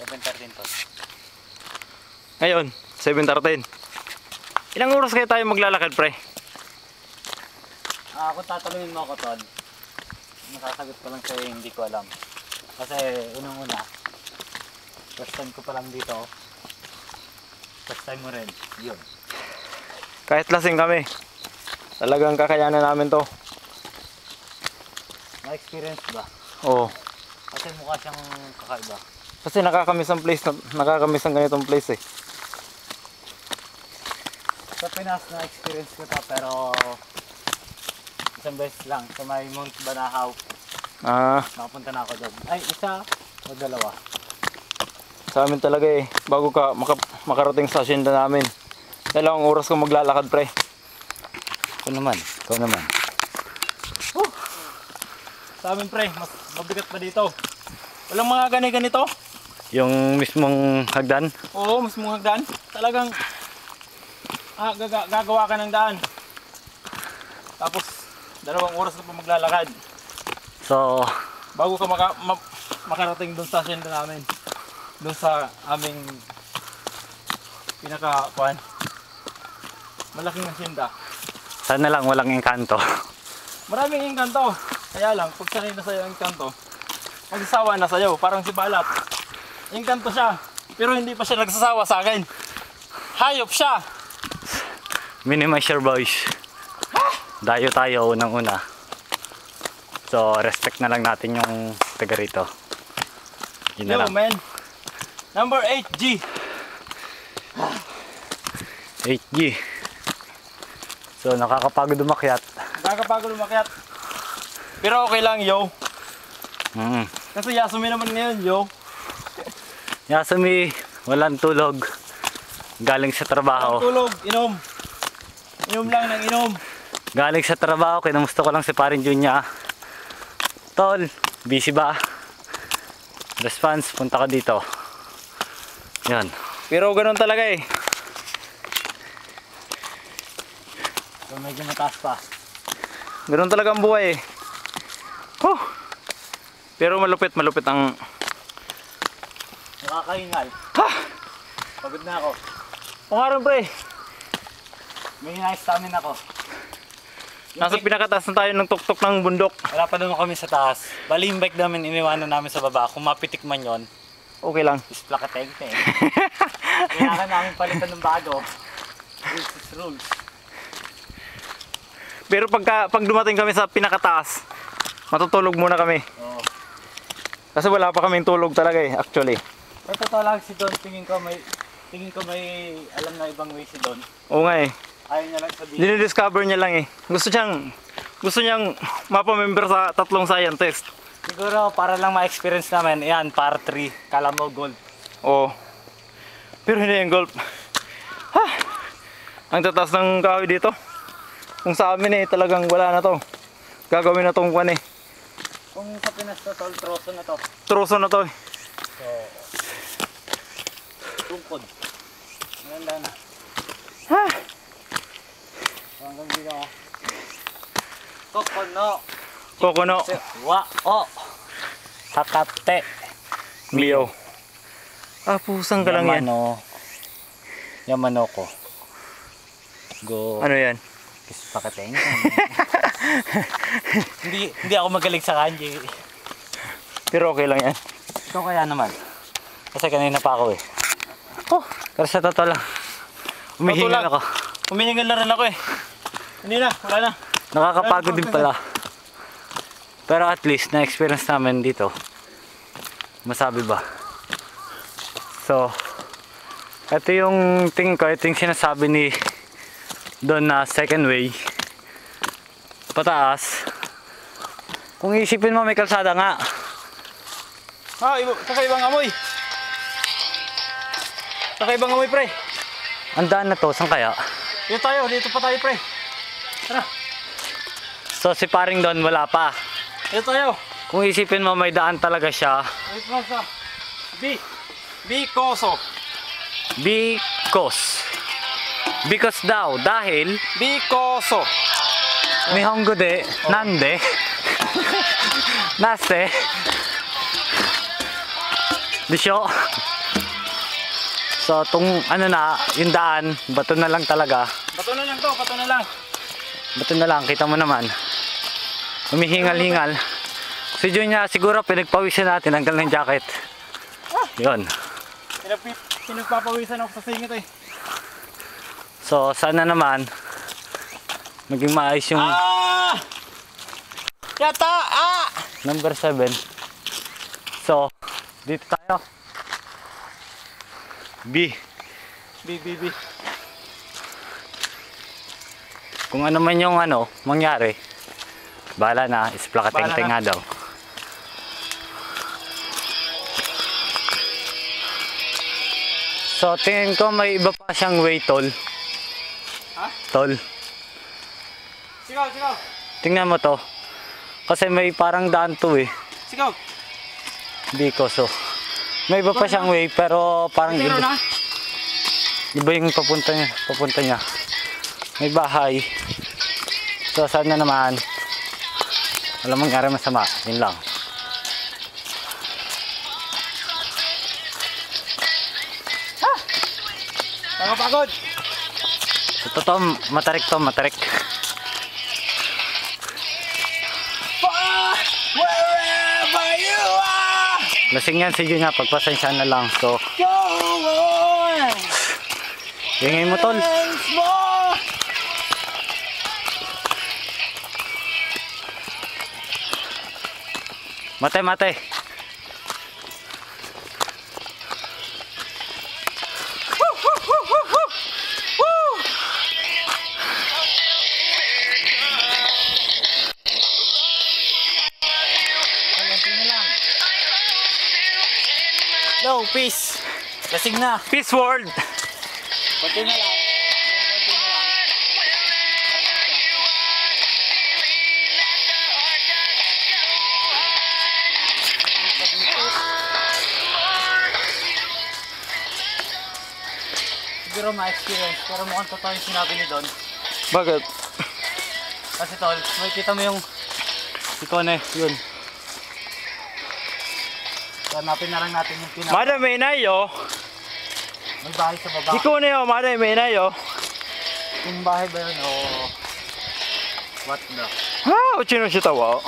7:13 to. Ngayon, 7:13. Ilang oras kaya tayo maglalakad, pre? Kung tatanungin mo ako, Tol, masasagot ko lang sa'yo, hindi ko alam. Kasi unang-una, first time ko pa lang dito. First time mo rin. Yun. Kahit lasing kami, talagang kakayanan namin to. Na-experience ba? Oo. Kasi mukha siyang kakaiba. Kasi nakakamiss ang place, nakakamiss ang ganitong place eh. Sa Pinas na-experience ko to, pero isang beses lang sa may Mount Banahaw. Nakapunta na ako doon. Ay, isa o dalawa. Sa amin talaga eh, bago ka makarating sa asyenda namin, dalawang oras kang maglalakad, pre. Ikaw naman. Sa amin, pre, mas mabigat pa dito. Walang mga ganito. Yung mismong hagdan? Oo, mismong hagdan. Talagang gagawa ka ng daan. Tapos, dalawang oras ka pa maglalakad. So, Bago ka makarating doon sa asyenda namin. Doon sa aming pinaka-kuan. Malaking asyenda. sana lang walang engkanto. Maraming engkanto. Kaya lang, pag sanay na sa'yo ang engkanto, magsasawa na sa'yo. Parang si Balat. Engkanto siya. Pero hindi pa siya nagsasawa sa akin. Hayop siya. Minimize your voice. Dayo tayo unang-una. So, respect na lang natin yung taga rito. Yun na Yo, lang. man. Number 8G. 8G. So, nakakapagod umakyat. Nakakapagod umakyat. Pero okay lang, yo. Kasi Yasumi naman ngayon, yo. Yasumi, walang tulog. Galing sa trabaho. Tulog, inom. Inom lang ng inom. Galing sa trabaho, kinamusta ko lang si Parin Junya. Tol, busy ba? Response, punta ka dito. Yan. Pero ganun talaga eh. So, medyo mataas pa. Ganun talaga ang buhay eh. Huh. Pero malupit ang... Nakakahingal. Ha! Pagod na ako. Pangaran, pre. May na-stamina ako. Nasa pinakataas na tayo ng tuktok ng bundok. Wala pa naman kami sa taas. Bali yung bike namin, iniwanan namin sa baba. Kung mapitik man yon, Okay lang. is plakateng-teng. Kailangan namin palitan ng bago. Rules is rules. Pero pag dumating kami sa pinakataas, matutulog muna kami. Oo. Kasi wala pa kaming tulog talaga eh, actually. Pero totoo lang si Don, tingin ko may alam na ibang way si Don. Oo nga eh. Ayaw niya lang sabihin. Dinidiscover niya lang eh. Gusto niyang mapamember sa 3 scientist. Siguro para lang ma-experience namin, yan, par 3, kala mo gold. Oo. Pero hindi yung golf. Ha! Ang tataas ng kahoy dito. Kung sa amin eh, talagang wala na to. Gagawin na tong kwan eh. Kung sa Pinas to, tol, troso na to. Troso na to eh. So, tungkod. Maganda na. Ha! So, hanggang dito ako. Kokono. Kokono. Wa-o. Hakate. Glio. Ah, pusang ka lang yan. Yamano ko. Go. Ano yan? Kiss pakateng. hindi ako magaling sa kanji. Pero okay lang yan. Ikaw kaya naman. Kasi kanina pa ako eh. Oh, Pero sa totoo lang, humihingal ako. humihingal na rin ako eh. Hindi na, wala na. Nakakapagod din pala. Pero at least, na-experience namin dito. Masabi ba? So, ito yung tingin ko, ito yung sinasabi ni Don na second way. Pataas. Kung isipin mo, may kalsada nga. Kakaibang amoy. Kakaibang amoy, pre. Ang daan na to, saan kaya? Dito pa tayo, pre. Tara, So si paring Don wala pa. dito tayo. Kung isipin mo, may daan talaga siya. Dito na sa Bikoso. Because daw, dahil Bikoso. Nihongo de, nande, nase, disyo, So, tong ano na, yung daan, bato na lang talaga. Bato na lang to, bato na lang. Bato na lang, kita mo naman. Humihingal-hingal. Si Junya, siguro pinagpawisan natin, hanggang ng jacket. Yun. Pinagpapawisan ako sa singit eh. So, sana naman, maging maayos yung Yata! number 7. So, dito tayo. B. Kung ano man yung ano, mangyari, bahala na, isplakateng-teng nga daw. So, tingin ko may iba pa siyang way, tol. Ha? Tol. Sigaw! Tingnan mo to. Kasi may parang daan to eh. Sigaw! Hindi ko, so. May iba pa siyang way, pero parang Pero iba. na? Iba yung papunta niya. May bahay. So, sana naman walang mangyari masama. Yun lang. Nakapagod! So, totoo, matarik to, matarik. Wherever you are, Lasing yan si Junya, pagpasensya na lang. So, go on! ingay mo, tol. Once more! Mate. No, peace! Lasing na! Peace world! Konti na lang. Siguro ma-experience, pero mukhang totoo yung sinabi ni Don. Bakit? Kasi tol, makikita mo yung Ito na yun. hanapin na lang natin yung pinaka. Mada may na yo. May bahay sa baba. Ikaw na yo, mada may na yo. Yung bahay ba yun o what the? Ha, uchino siya tawa.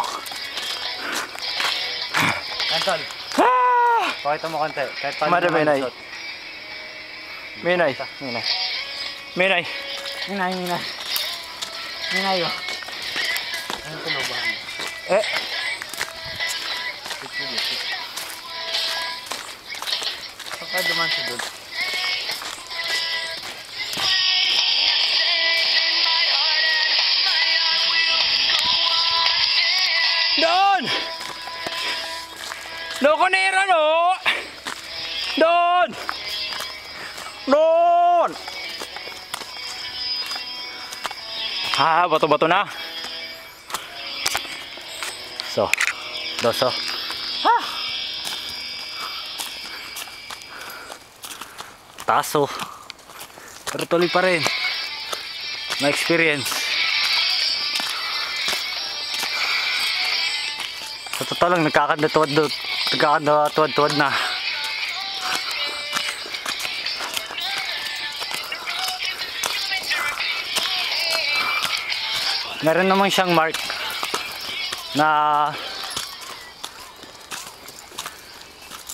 Yan tol, Ha! Pakita mo konti. Kahit paano Mada may nay. malusot. Minay. Minay. Minay o. Ano tulo ba? Saka duman sa doon. Don! Dokonera no! Don! Don! Ha, bato-bato na. So, doso. Taso. Pero tuloy pa rin. Ma-experience. Sa totoo lang, nagkakadatuwad na. Meron naman siyang mark na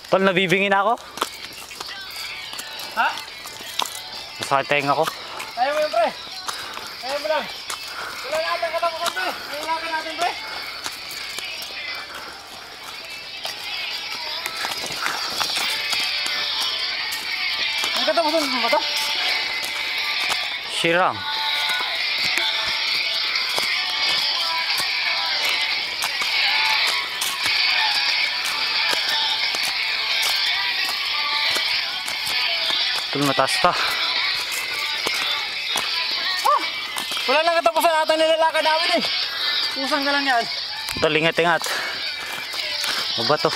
tol, nabibingin ako. Ha? Masakit tenga ko. Kaya mo yun pre. Kaya mo lang. Wala na atang katapusan pre. Kailangan natin pre. May katapusan mo ba ito? Shirang. Tol, mataas pa. Wala na katapusan atang nilalakad namin eh. Pusang ka lang yan. Tol, ingat-ingat. Mabato.